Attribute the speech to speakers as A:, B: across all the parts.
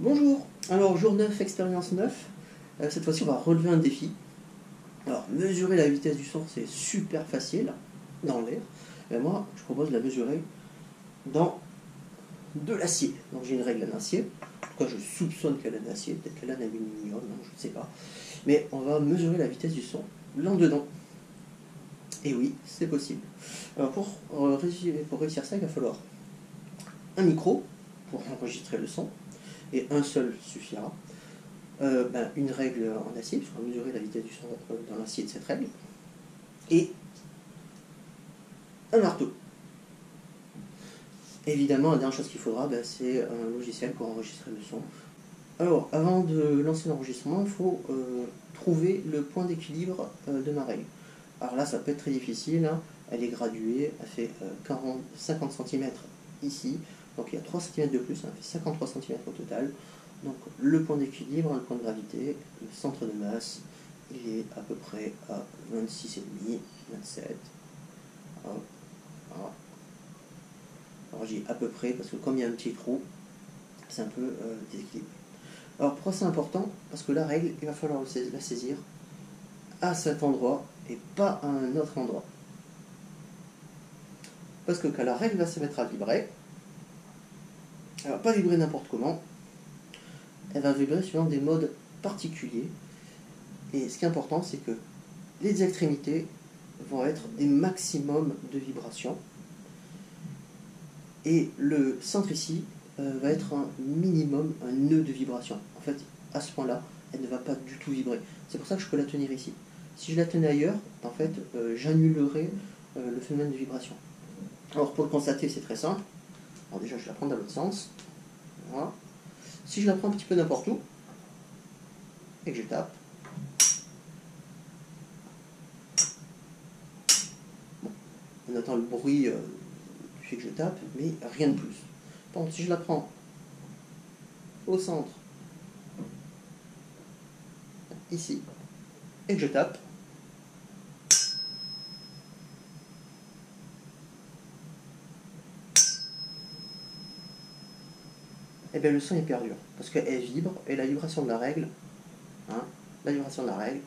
A: Bonjour, alors jour 9, expérience 9. Cette fois-ci on va relever un défi. Alors mesurer la vitesse du son c'est super facile dans l'air. Et moi je propose de la mesurer dans de l'acier. Donc j'ai une règle en acier. En tout cas je soupçonne qu'elle est d'acier, peut-être qu'elle est en aluminium, je ne sais pas. Mais on va mesurer la vitesse du son là dedans. Et oui, c'est possible. Alors pour réussir ça, il va falloir un micro pour enregistrer le son. Et un seul suffira. Une règle en acier, puisqu'on va mesurer la vitesse du son dans l'acier de cette règle, et un marteau. Évidemment, la dernière chose qu'il faudra, c'est un logiciel pour enregistrer le son. Alors, avant de lancer l'enregistrement, il faut trouver le point d'équilibre de ma règle. Alors là, ça peut être très difficile, hein. Elle est graduée, elle fait 50 cm ici, donc il y a 3 cm de plus, ça fait 53 cm au total. Donc le point d'équilibre, le point de gravité, le centre de masse, il est à peu près à 26,5, 27. Voilà. Alors j'ai à peu près, parce que comme il y a un petit trou, c'est un peu déséquilibré. Alors pourquoi c'est important? Parce que la règle, il va falloir la saisir à cet endroit et pas à un autre endroit. Parce que quand la règle va se mettre à vibrer, elle ne va pas vibrer n'importe comment, elle va vibrer suivant des modes particuliers. Et ce qui est important, c'est que les extrémités vont être des maximums de vibrations. Et le centre ici va être un minimum, un nœud de vibration. En fait, à ce point-là, elle ne va pas du tout vibrer. C'est pour ça que je peux la tenir ici. Si je la tenais ailleurs, en fait, j'annulerais le phénomène de vibration. Alors pour le constater, c'est très simple. Alors déjà, je vais la prendre dans l'autre sens. Voilà. Si je la prends un petit peu n'importe où, et que je tape, bon, on entend le bruit du fait que je tape, mais rien de plus. Par contre, si je la prends au centre, ici, et que je tape, et bien le son est perdu, parce qu'elle vibre, et la vibration de la règle, la vibration de la règle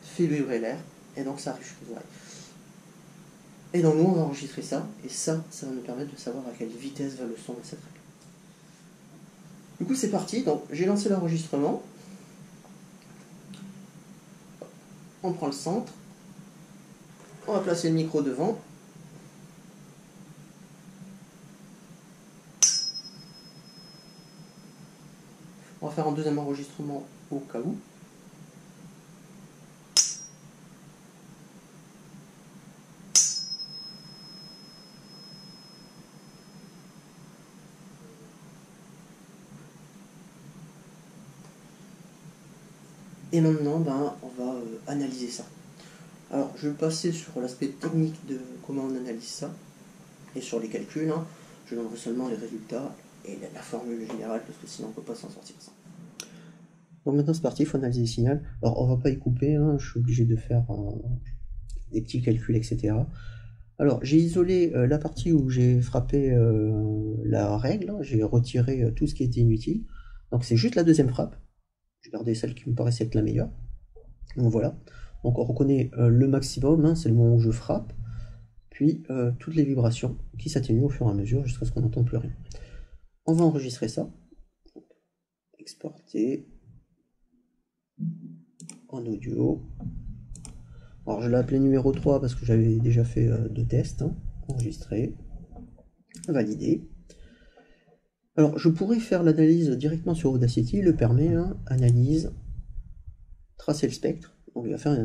A: fait vibrer l'air, et donc ça arrive jusqu'aux oreilles. Et donc nous on va enregistrer ça, et ça va nous permettre de savoir à quelle vitesse va le son de cette règle. Du coup c'est parti, donc j'ai lancé l'enregistrement, on prend le centre, on va placer le micro devant, on va faire un deuxième enregistrement au cas où. Et maintenant, on va analyser ça. Alors, je vais passer sur l'aspect technique de comment on analyse ça, et sur les calculs. Je donnerai seulement les résultats et la formule générale, parce que sinon on ne peut pas s'en sortir sans. Donc maintenant c'est parti, il faut analyser le signal. Alors on ne va pas y couper, je suis obligé de faire des petits calculs, etc. Alors j'ai isolé la partie où j'ai frappé la règle, j'ai retiré tout ce qui était inutile. Donc c'est juste la deuxième frappe. J'ai gardé celle qui me paraissait être la meilleure. Donc voilà. Donc on reconnaît le maximum, c'est le moment où je frappe, puis toutes les vibrations qui s'atténuent au fur et à mesure jusqu'à ce qu'on n'entende plus rien. On va enregistrer ça. Exporter en audio. Alors je l'ai appelé numéro 3 parce que j'avais déjà fait 2 tests. Enregistrer. Valider. Alors je pourrais faire l'analyse directement sur Audacity, il le permet, analyse, tracer le spectre. Donc il va faire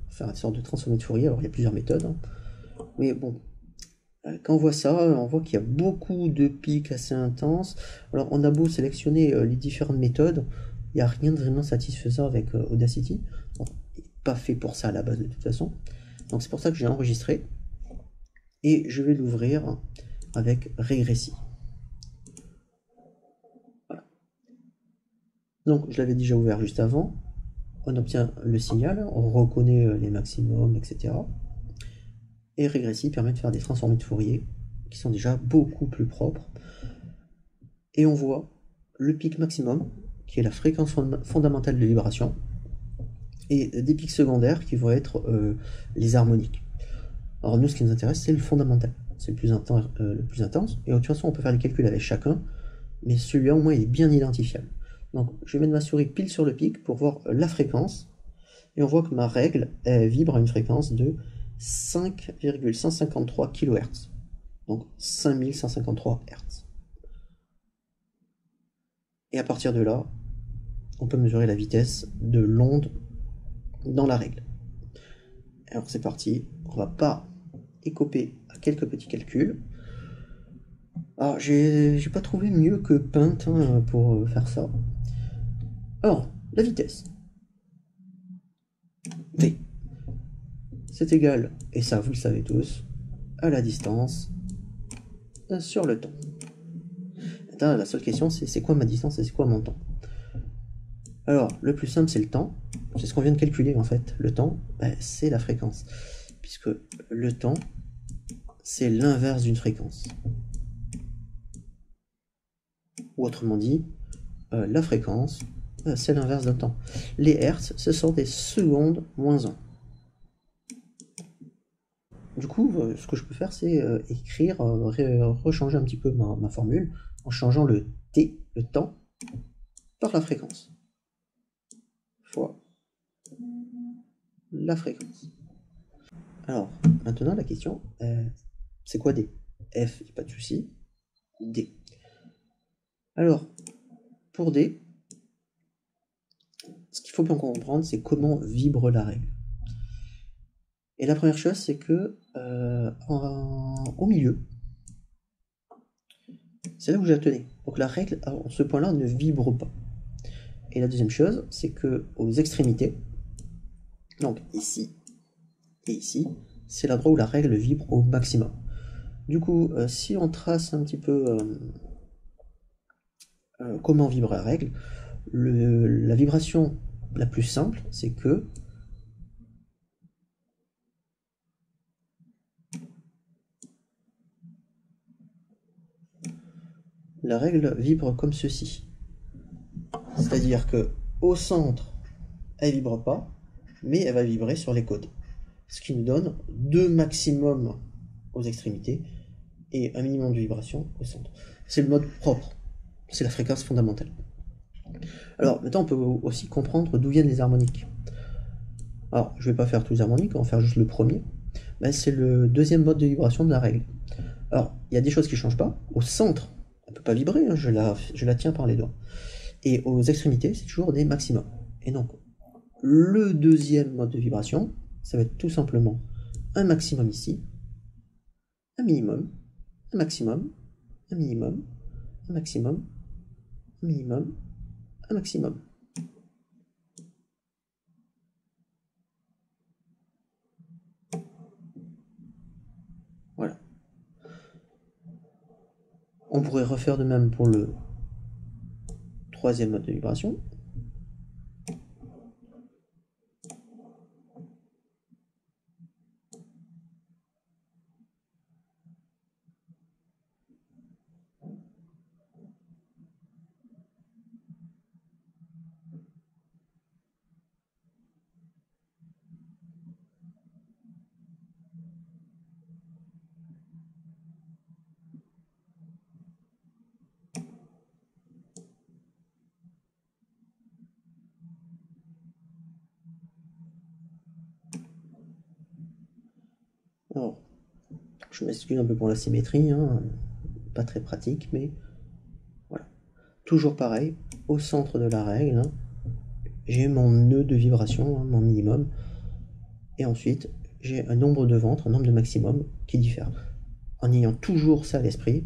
A: faire une sorte de transformé de Fourier. Alors il y a plusieurs méthodes. Mais bon, quand on voit ça, on voit qu'il y a beaucoup de pics assez intenses. Alors on a beau sélectionner les différentes méthodes, il n'y a rien de vraiment satisfaisant avec Audacity. Bon, il n'est pas fait pour ça à la base de toute façon. Donc c'est pour ça que j'ai enregistré. Et je vais l'ouvrir avec Régressi. Voilà. Donc je l'avais déjà ouvert juste avant. On obtient le signal, on reconnaît les maximums, etc. Et Régressi permet de faire des transformés de Fourier qui sont déjà beaucoup plus propres. Et on voit le pic maximum, qui est la fréquence fondamentale de vibration, et des pics secondaires qui vont être les harmoniques. Alors nous, ce qui nous intéresse, c'est le fondamental. C'est le plus intense. Et de toute façon, on peut faire les calculs avec chacun, mais celui-là, au moins, il est bien identifiable. Donc, je vais mettre ma souris pile sur le pic pour voir la fréquence. Et on voit que ma règle, elle vibre à une fréquence de 5,153 kHz. Donc, 5153 Hz. Et à partir de là, on peut mesurer la vitesse de l'onde dans la règle. Alors, c'est parti. On va pas écoper à quelques petits calculs. Alors, j'ai pas trouvé mieux que Paint pour faire ça. Alors, la vitesse. V. C'est égal, et ça vous le savez tous, à la distance sur le temps. Attends, la seule question, c'est quoi ma distance et c'est quoi mon temps? Alors, le plus simple, c'est le temps. C'est ce qu'on vient de calculer, en fait. Le temps, c'est la fréquence. Puisque le temps, c'est l'inverse d'une fréquence. Ou autrement dit, la fréquence, c'est l'inverse d'un temps. Les hertz, ce sont des secondes moins 1. Du coup, ce que je peux faire, c'est écrire, rechanger un petit peu ma formule, en changeant le t, le temps, par la fréquence. Fois la fréquence. Alors, maintenant, la question, c'est quoi D? F, pas de souci. D. Alors, pour D, ce qu'il faut bien comprendre, c'est comment vibre la règle. Et la première chose, c'est que au milieu, c'est là où je la tenais. Donc la règle, à ce point-là, ne vibre pas. Et la deuxième chose, c'est que aux extrémités, donc ici et ici, c'est l'endroit où la règle vibre au maximum. Du coup, si on trace un petit peu comment vibre la règle, la vibration la plus simple, c'est que la règle vibre comme ceci. C'est-à-dire que au centre, elle vibre pas, mais elle va vibrer sur les côtés. Ce qui nous donne 2 maximums aux extrémités et un minimum de vibration au centre. C'est le mode propre. C'est la fréquence fondamentale. Alors, maintenant, on peut aussi comprendre d'où viennent les harmoniques. Alors, je ne vais pas faire tous les harmoniques, on va faire juste le premier. C'est le deuxième mode de vibration de la règle. Alors, il y a des choses qui ne changent pas. Au centre, elle ne peut pas vibrer, hein, je la tiens par les doigts. Et aux extrémités, c'est toujours des maximums. Et donc, le deuxième mode de vibration, ça va être tout simplement un maximum ici, un minimum, un maximum, un minimum, un maximum, un minimum, un maximum. Voilà. On pourrait refaire de même pour le troisième mode de vibration. Alors, je m'excuse un peu pour la symétrie, hein, pas très pratique, mais voilà. Toujours pareil, au centre de la règle, hein, j'ai mon nœud de vibration, hein, mon minimum, et ensuite j'ai un nombre de ventre, un nombre de maximum qui diffère. En ayant toujours ça à l'esprit,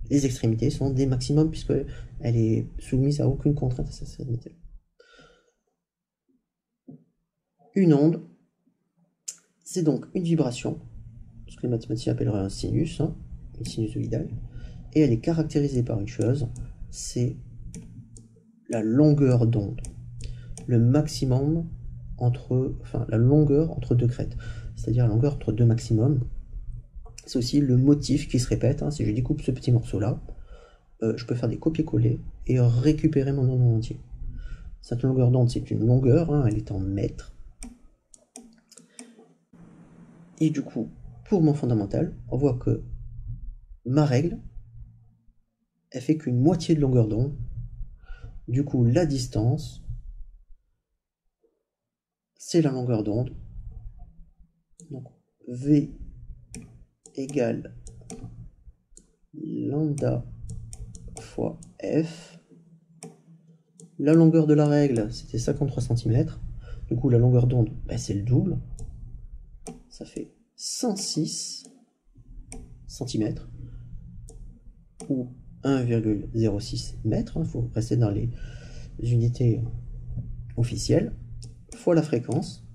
A: les extrémités sont des maximums puisqu'elle est soumise à aucune contrainte à cette extrémité. Une onde, c'est donc une vibration, ce que les mathématiciens appelleraient un sinus, hein, une sinusoïdale, et elle est caractérisée par une chose, c'est la longueur d'onde. Le maximum la longueur entre deux crêtes, c'est-à-dire la longueur entre deux maximums. C'est aussi le motif qui se répète, hein, si je découpe ce petit morceau-là, je peux faire des copier-coller et récupérer mon onde en entier. Cette longueur d'onde, c'est une longueur, hein, elle est en mètres. Et du coup, pour mon fondamental, on voit que ma règle, elle fait qu'une moitié de longueur d'onde. Du coup, la distance, c'est la longueur d'onde. Donc, V égale lambda fois F. La longueur de la règle, c'était 53 cm. Du coup, la longueur d'onde, ben, c'est le double. Ça fait 106 cm. Ou 1,06 mètres. Il faut rester dans les unités officielles. Fois la fréquence.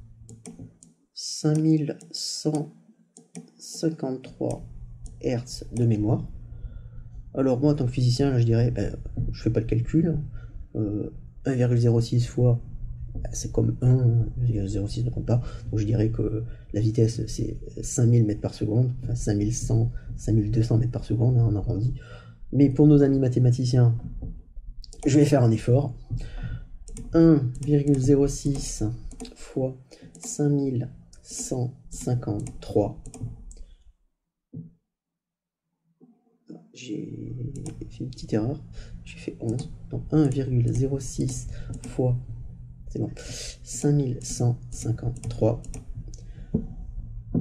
A: 5153 Hz de mémoire. Alors moi, en tant que physicien, là, je dirais, ben, je fais pas le calcul. 1,06 fois, c'est comme 1,06 ne compte pas. Donc je dirais que la vitesse, c'est 5000 mètres par seconde, enfin 5100, 5200 mètres par seconde, hein, on arrondit. Mais pour nos amis mathématiciens, je vais faire un effort. 1,06 fois 5153. J'ai fait une petite erreur, j'ai fait 11. Donc 1,06 fois, c'est bon, 5153.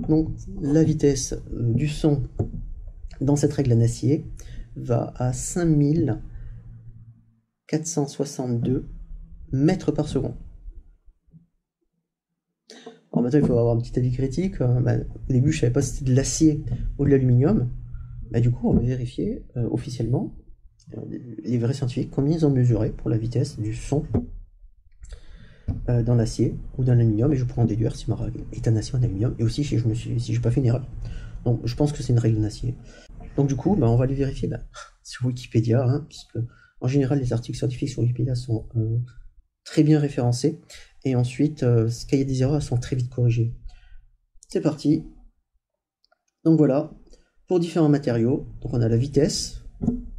A: Donc la vitesse du son dans cette règle à Nassier va à 5462 mètres par seconde. Alors maintenant, il faut avoir un petit avis critique. Au début, je ne savais pas si c'était de l'acier ou de l'aluminium. Du coup, on va vérifier officiellement, les vrais scientifiques, combien ils ont mesuré pour la vitesse du son dans l'acier ou dans l'aluminium, et je pourrais en déduire si ma règle est en acier ou en aluminium, et aussi si je n'ai pas fait une erreur. Donc je pense que c'est une règle en acier. Donc du coup, on va aller vérifier sur Wikipédia, hein, puisque en général les articles scientifiques sur Wikipédia sont très bien référencés, et ensuite, quand il y a des erreurs, elles sont très vite corrigées. C'est parti. Donc voilà, pour différents matériaux, donc on a la vitesse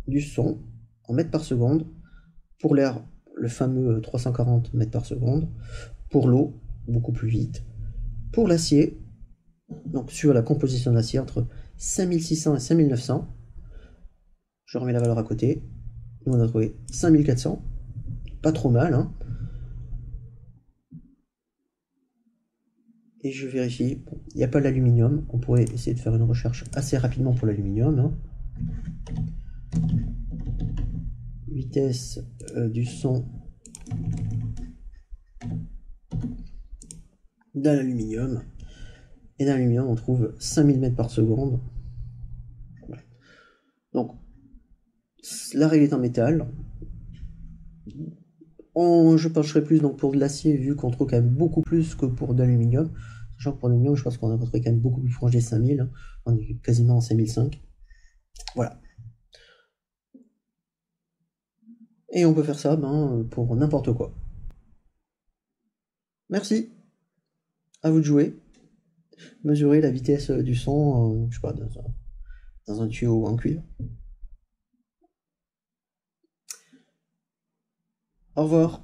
A: du son en mètres par seconde, pour l'air, le fameux 340 mètres par seconde, pour l'eau, beaucoup plus vite, pour l'acier, donc sur la composition de l'acier, entre 5600 et 5900, je remets la valeur à côté, nous on a trouvé 5400, pas trop mal, hein. Et je vérifie, il n'y a pas l'aluminium, on pourrait essayer de faire une recherche assez rapidement pour l'aluminium, hein. Vitesse du son dans l'aluminium, et dans l'aluminium on trouve 5000 mètres par seconde. Donc la règle est en métal. Je pencherai plus donc pour de l'acier, vu qu'on trouve quand même beaucoup plus que pour de l'aluminium. Sachant que pour l'aluminium, je pense qu'on a trouvé quand même beaucoup plus proche des 5000. Hein. On est quasiment en 5005. Voilà. Et on peut faire ça pour n'importe quoi. Merci. À vous de jouer. Mesurer la vitesse du son, je sais pas, dans un tuyau en cuivre. Au revoir.